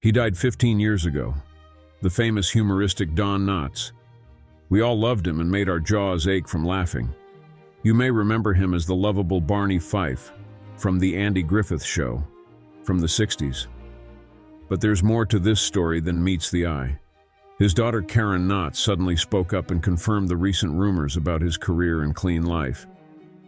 He died 15 years ago, the famous humoristic Don Knotts. We all loved him and made our jaws ache from laughing. You may remember him as the lovable Barney Fife from The Andy Griffith Show from the 60s. But there's more to this story than meets the eye. His daughter Karen Knott suddenly spoke up and confirmed the recent rumors about his career and clean life,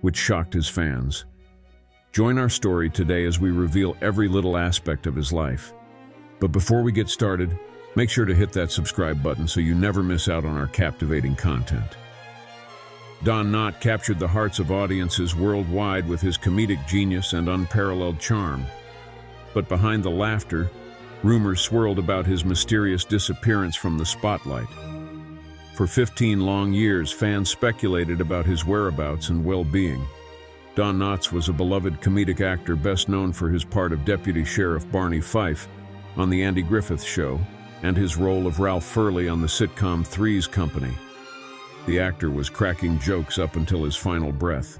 which shocked his fans. Join our story today as we reveal every little aspect of his life. But before we get started, make sure to hit that subscribe button so you never miss out on our captivating content. Don Knott captured the hearts of audiences worldwide with his comedic genius and unparalleled charm. But behind the laughter, rumors swirled about his mysterious disappearance from the spotlight. For 15 long years, fans speculated about his whereabouts and well-being. Don Knotts was a beloved comedic actor best known for his part of Deputy Sheriff Barney Fife on The Andy Griffith Show and his role of Ralph Furley on the sitcom Three's Company. The actor was cracking jokes up until his final breath.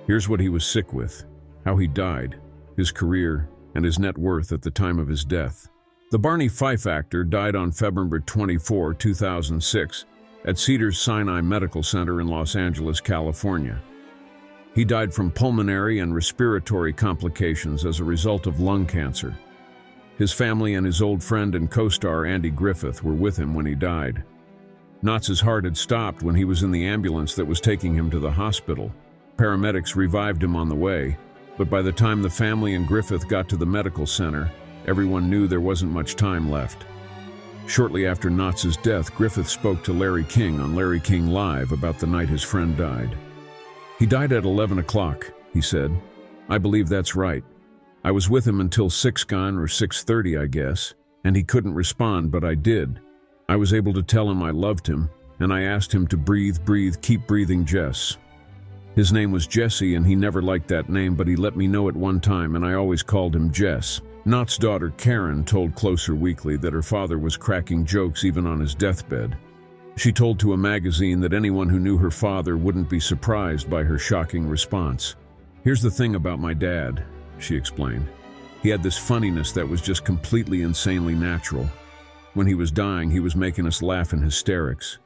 Here's what he was sick with, how he died, his career, and his net worth at the time of his death. The Barney Fife actor died on February 24, 2006, at Cedars-Sinai Medical Center in Los Angeles, California. He died from pulmonary and respiratory complications as a result of lung cancer. His family and his old friend and co-star Andy Griffith were with him when he died. Knotts' heart had stopped when he was in the ambulance that was taking him to the hospital. Paramedics revived him on the way, but by the time the family and Griffith got to the medical center, everyone knew there wasn't much time left. Shortly after Knotts' death, Griffith spoke to Larry King on Larry King Live about the night his friend died. "He died at 11 o'clock, he said. "I believe that's right. I was with him until 6 gone or 6:30, I guess, and he couldn't respond, but I did. I was able to tell him I loved him, and I asked him to breathe, keep breathing, Jess." His name was Jesse, and he never liked that name, but he let me know at one time, and I always called him Jess. Knott's daughter Karen told Closer Weekly that her father was cracking jokes even on his deathbed. She told to a magazine that anyone who knew her father wouldn't be surprised by her shocking response. "Here's the thing about my dad," she explained. "He had this funniness that was just completely insanely natural. When he was dying, he was making us laugh in hysterics.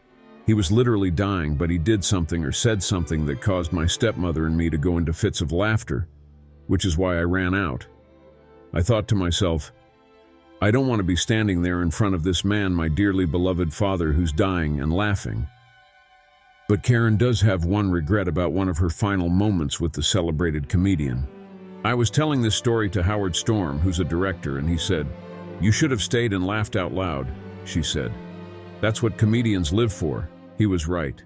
He was literally dying, but he did something or said something that caused my stepmother and me to go into fits of laughter, which is why I ran out. I thought to myself, I don't want to be standing there in front of this man, my dearly beloved father, who's dying, and laughing." But Karen does have one regret about one of her final moments with the celebrated comedian. "I was telling this story to Howard Storm, who's a director, and he said, 'You should have stayed and laughed out loud,' she said. 'That's what comedians live for.' He was right.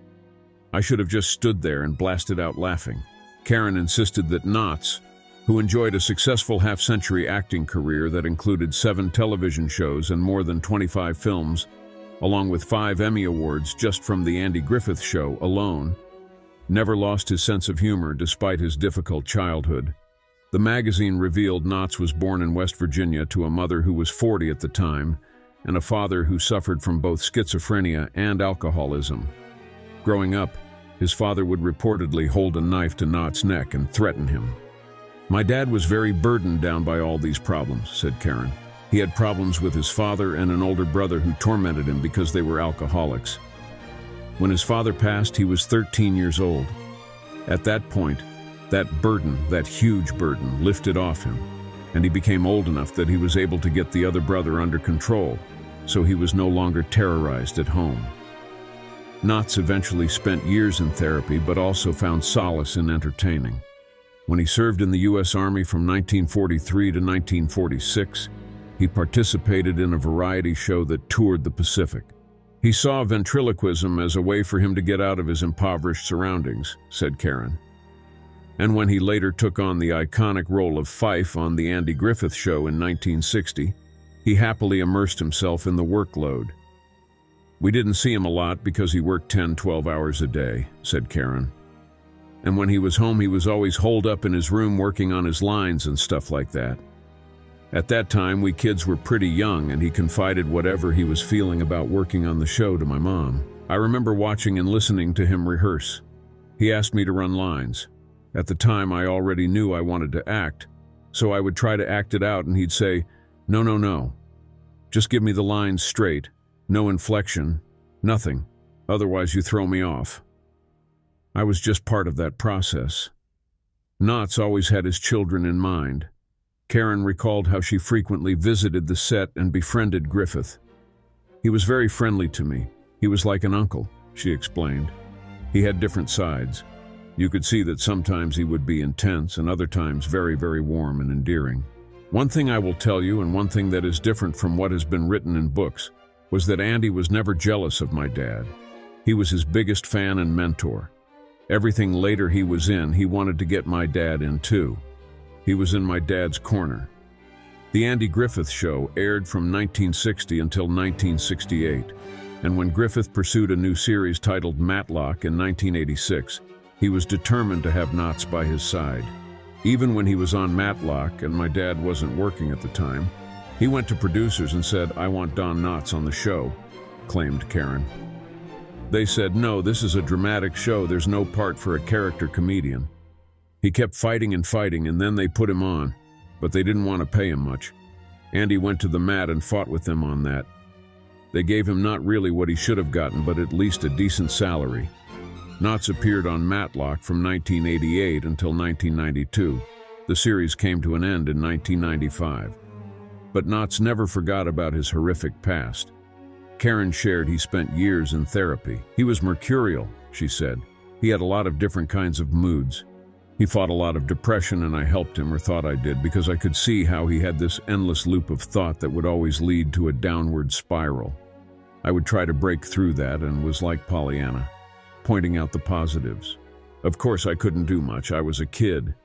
I should have just stood there and blasted out laughing." Karen insisted that Knotts, who enjoyed a successful half-century acting career that included 7 television shows and more than 25 films, along with 5 Emmy Awards just from The Andy Griffith Show alone, never lost his sense of humor despite his difficult childhood. The magazine revealed Knotts was born in West Virginia to a mother who was 40 at the time and a father who suffered from both schizophrenia and alcoholism. Growing up, his father would reportedly hold a knife to Knotts' neck and threaten him. "My dad was very burdened down by all these problems," said Karen. "He had problems with his father and an older brother who tormented him because they were alcoholics. When his father passed, he was 13 years old. At that point, that burden, that huge burden, lifted off him, and he became old enough that he was able to get the other brother under control, so he was no longer terrorized at home." Knotts eventually spent years in therapy, but also found solace in entertaining. When he served in the U.S. Army from 1943 to 1946, he participated in a variety show that toured the Pacific. He saw ventriloquism as a way for him to get out of his impoverished surroundings, said Karen. And when he later took on the iconic role of Fife on The Andy Griffith Show in 1960, he happily immersed himself in the workload. "We didn't see him a lot because he worked 10-12 hours a day," said Karen. "And when he was home, he was always holed up in his room working on his lines and stuff like that. At that time, we kids were pretty young, and he confided whatever he was feeling about working on the show to my mom. I remember watching and listening to him rehearse. He asked me to run lines. At the time, I already knew I wanted to act, so I would try to act it out, and he'd say, 'No, no, no.' Just give me the lines straight. No inflection. Nothing. Otherwise you throw me off. I was just part of that process. Knott's always had his children in mind. Karen recalled how she frequently visited the set and befriended Griffith. He was very friendly to me. He was like an uncle, she explained. He had different sides. You could see that sometimes he would be intense and other times very, very warm and endearing. One thing I will tell you, and one thing that is different from what has been written in books, was that Andy was never jealous of my dad. He was his biggest fan and mentor. Everything later he was in, he wanted to get my dad in too. He was in my dad's corner. The Andy Griffith Show aired from 1960 until 1968, and when Griffith pursued a new series titled Matlock in 1986, he was determined to have Knott by his side. Even when he was on Matlock and my dad wasn't working at the time, he went to producers and said, "I want Don Knott on the show," claimed Karen. They said, "No, this is a dramatic show. There's no part for a character comedian." He kept fighting and fighting, and then they put him on, but they didn't want to pay him much. Andy went to the mat and fought with them on that. They gave him not really what he should have gotten, but at least a decent salary. Knott appeared on Matlock from 1988 until 1992. The series came to an end in 1995. But Knott never forgot about his horrific past. Karen shared he spent years in therapy. He was mercurial, she said. He had a lot of different kinds of moods. He fought a lot of depression, and I helped him, or thought I did, because I could see how he had this endless loop of thought that would always lead to a downward spiral. I would try to break through that and was like Pollyanna, pointing out the positives. Of course, I couldn't do much. I was a kid.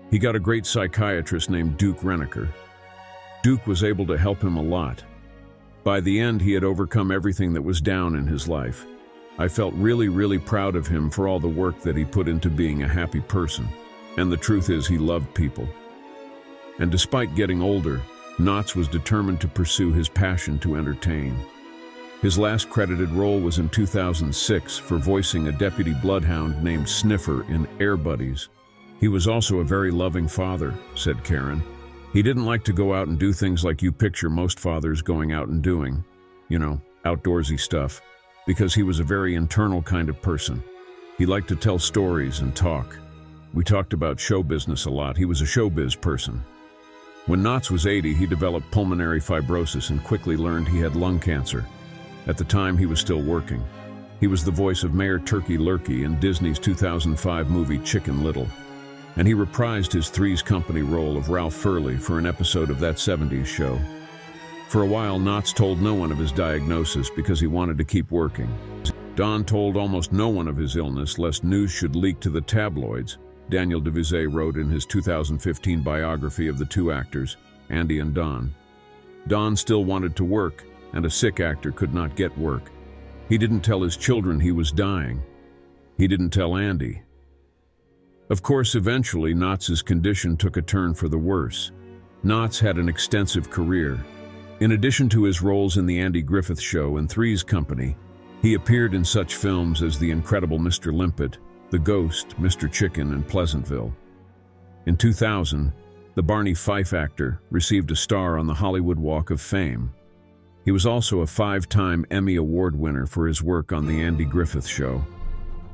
He got a great psychiatrist named Duke Renneker. Duke was able to help him a lot. By the end, he had overcome everything that was down in his life. I felt really, really proud of him for all the work that he put into being a happy person. And the truth is, he loved people. And despite getting older, Knott was determined to pursue his passion to entertain. His last credited role was in 2006 for voicing a deputy bloodhound named Sniffer in Air Buddies. He was also a very loving father, said Karen. He didn't like to go out and do things like you picture most fathers going out and doing, outdoorsy stuff, because he was a very internal kind of person. He liked to tell stories and talk. We talked about show business a lot. He was a showbiz person. When Knott was 80, he developed pulmonary fibrosis and quickly learned he had lung cancer. At the time, he was still working. He was the voice of Mayor Turkey Lurkey in Disney's 2005 movie Chicken Little, and he reprised his Three's Company role of Ralph Furley for an episode of that 70s show. For a while, Knott told no one of his diagnosis because he wanted to keep working. Don told almost no one of his illness lest news should leak to the tabloids, Daniel DeVizet wrote in his 2015 biography of the two actors, Andy and Don. Don still wanted to work, and a sick actor could not get work. He didn't tell his children he was dying. He didn't tell Andy. Of course, eventually, Knott's condition took a turn for the worse. Knott had an extensive career. In addition to his roles in The Andy Griffith Show and Three's Company, he appeared in such films as The Incredible Mr. Limpet, The Ghost, Mr. Chicken, and Pleasantville. In 2000, the Barney Fife actor received a star on the Hollywood Walk of Fame. He was also a 5-time Emmy Award winner for his work on The Andy Griffith Show.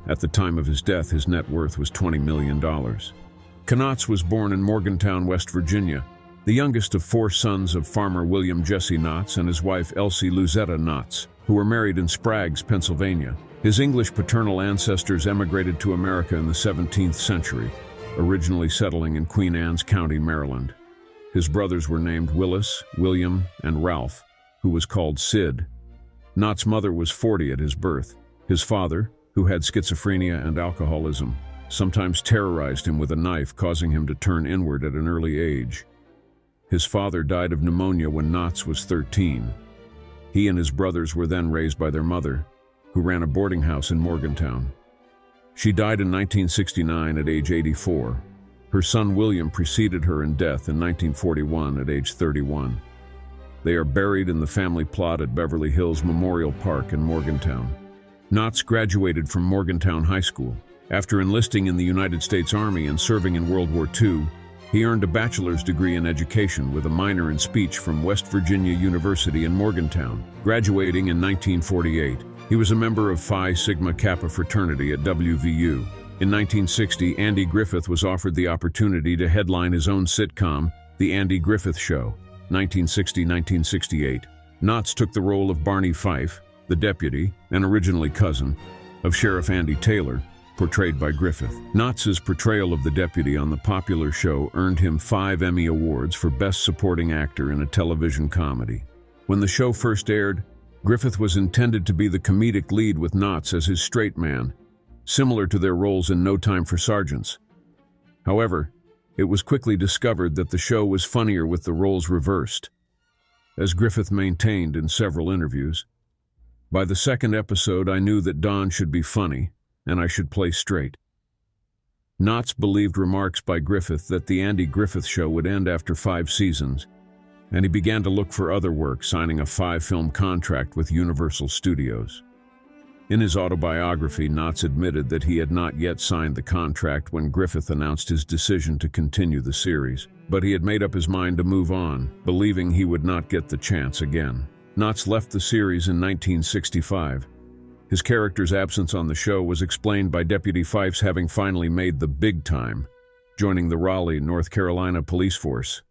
At the time of his death, his net worth was $20 million. Knott was born in Morgantown, West Virginia, the youngest of 4 sons of farmer William Jesse Knott and his wife Elsie Luzetta Knott, who were married in Sprague's, Pennsylvania. His English paternal ancestors emigrated to America in the 17th century, originally settling in Queen Anne's County, Maryland. His brothers were named Willis, William, and Ralph, who was called Sid. Knott's mother was 40 at his birth. His father, who had schizophrenia and alcoholism, sometimes terrorized him with a knife, causing him to turn inward at an early age. His father died of pneumonia when Knott was 13. He and his brothers were then raised by their mother, who ran a boarding house in Morgantown. She died in 1969 at age 84. Her son William preceded her in death in 1941 at age 31. They are buried in the family plot at Beverly Hills Memorial Park in Morgantown. Knott graduated from Morgantown High School. After enlisting in the United States Army and serving in World War II, He earned a bachelor's degree in education with a minor in speech from West Virginia University in Morgantown, graduating in 1948. He was a member of Phi Sigma Kappa fraternity at WVU. In 1960, Andy Griffith was offered the opportunity to headline his own sitcom, The Andy Griffith Show, 1960-1968. Knott took the role of Barney Fife, the deputy, and originally cousin, of Sheriff Andy Taylor, portrayed by Griffith. Knott's portrayal of the deputy on the popular show earned him 5 Emmy Awards for Best Supporting Actor in a Television Comedy. When the show first aired, Griffith was intended to be the comedic lead with Knott as his straight man, similar to their roles in No Time for Sergeants. However, it was quickly discovered that the show was funnier with the roles reversed. As Griffith maintained in several interviews, "By the second episode, I knew that Don should be funny, and I should play straight." Knott believed remarks by Griffith that The Andy Griffith Show would end after 5 seasons, and he began to look for other work, signing a 5-film contract with Universal Studios. In his autobiography, Knott admitted that he had not yet signed the contract when Griffith announced his decision to continue the series, but he had made up his mind to move on, believing he would not get the chance again. Knott left the series in 1965. His character's absence on the show was explained by Deputy Fife's having finally made the big time, joining the Raleigh, North Carolina police force.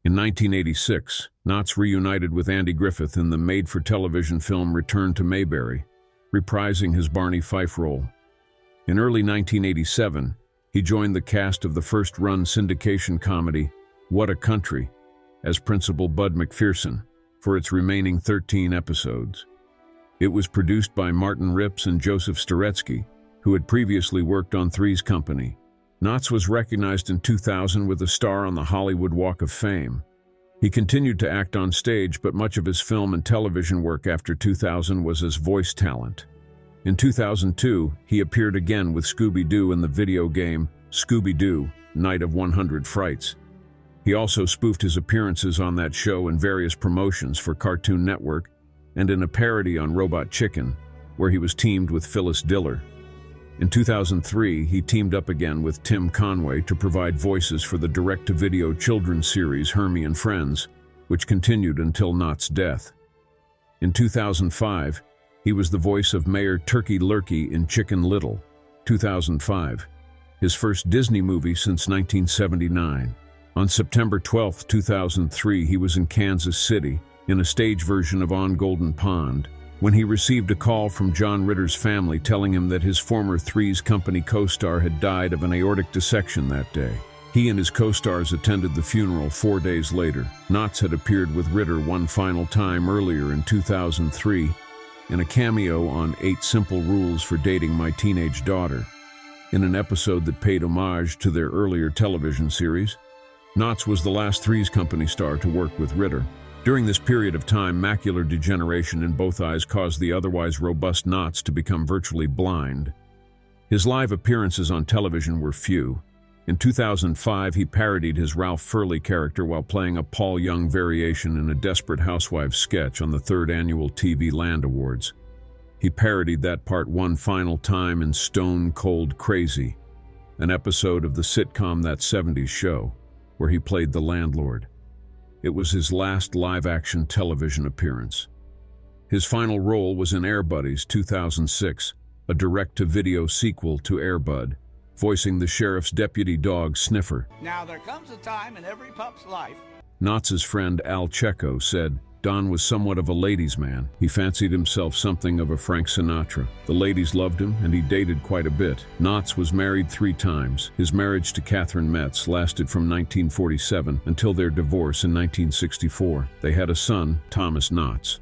In 1986, Knott reunited with Andy Griffith in the made-for-television film Return to Mayberry, reprising his Barney Fife role. In early 1987, he joined the cast of the first-run syndication comedy What a Country as Principal Bud McPherson for its remaining 13 episodes. It was produced by Martin Rips and Joseph Storetsky, who had previously worked on Three's Company. Knott was recognized in 2000 with a star on the Hollywood Walk of Fame. He continued to act on stage, but much of his film and television work after 2000 was as voice talent. In 2002, he appeared again with Scooby-Doo in the video game Scooby-Doo, Night of 100 Frights. He also spoofed his appearances on that show in various promotions for Cartoon Network and in a parody on Robot Chicken, where he was teamed with Phyllis Diller. In 2003, he teamed up again with Tim Conway to provide voices for the direct-to-video children's series Hermie and Friends, which continued until Knott's death. In 2005, he was the voice of Mayor Turkey Lurkey in Chicken Little, 2005, his first Disney movie since 1979. On September 12, 2003, he was in Kansas City, in a stage version of On Golden Pond, when he received a call from John Ritter's family telling him that his former Three's Company co-star had died of an aortic dissection that day. He and his co-stars attended the funeral 4 days later. Knott had appeared with Ritter one final time earlier in 2003 in a cameo on 8 Simple Rules for Dating My Teenage Daughter, in an episode that paid homage to their earlier television series. Knott was the last Three's Company star to work with Ritter. During this period of time, macular degeneration in both eyes caused the otherwise robust Knott to become virtually blind. His live appearances on television were few. In 2005, he parodied his Ralph Furley character while playing a Paul Young variation in a Desperate Housewives sketch on the 3rd Annual TV Land Awards. He parodied that part one final time in Stone Cold Crazy, an episode of the sitcom That 70s Show, where he played the landlord. It was his last live-action television appearance. His final role was in Air Buddies 2006, a direct-to-video sequel to Air Bud, voicing the sheriff's deputy dog Sniffer. Now there comes a time in every pup's life. Knott's friend Al Checo said, "Don was somewhat of a ladies' man. He fancied himself something of a Frank Sinatra. The ladies loved him, and he dated quite a bit." Knott was married 3 times. His marriage to Catherine Metz lasted from 1947 until their divorce in 1964. They had a son, Thomas Knott,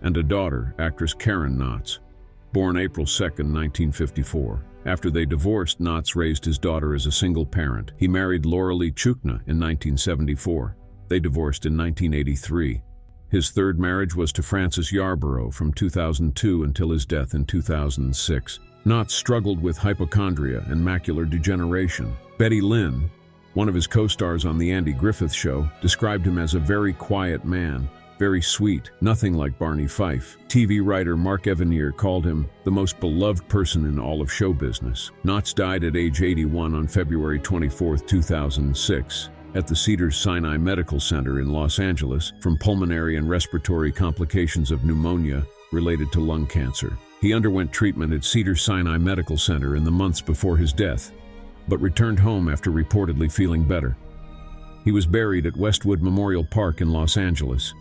and a daughter, actress Karen Knott, born April 2, 1954. After they divorced, Knott raised his daughter as a single parent. He married Laura Lee Chukna in 1974. They divorced in 1983. His 3rd marriage was to Frances Yarborough from 2002 until his death in 2006. Knott struggled with hypochondria and macular degeneration. Betty Lynn, one of his co-stars on The Andy Griffith Show, described him as a very quiet man, very sweet, nothing like Barney Fife. TV writer Mark Evanier called him the most beloved person in all of show business. Knott died at age 81 on February 24, 2006. at the Cedars-Sinai Medical Center in Los Angeles from pulmonary and respiratory complications of pneumonia related to lung cancer. He underwent treatment at Cedars-Sinai Medical Center in the months before his death, but returned home after reportedly feeling better. He was buried at Westwood Memorial Park in Los Angeles.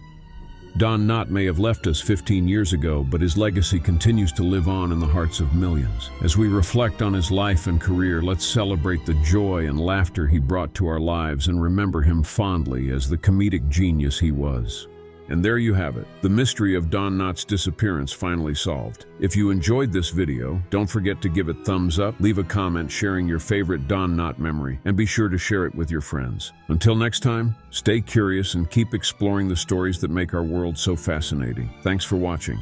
Don Knott may have left us 15 years ago, but his legacy continues to live on in the hearts of millions. As we reflect on his life and career, let's celebrate the joy and laughter he brought to our lives and remember him fondly as the comedic genius he was. And there you have it, the mystery of Don Knott's disappearance finally solved. If you enjoyed this video, don't forget to give it thumbs up, leave a comment sharing your favorite Don Knott memory, and be sure to share it with your friends. Until next time, stay curious and keep exploring the stories that make our world so fascinating. Thanks for watching.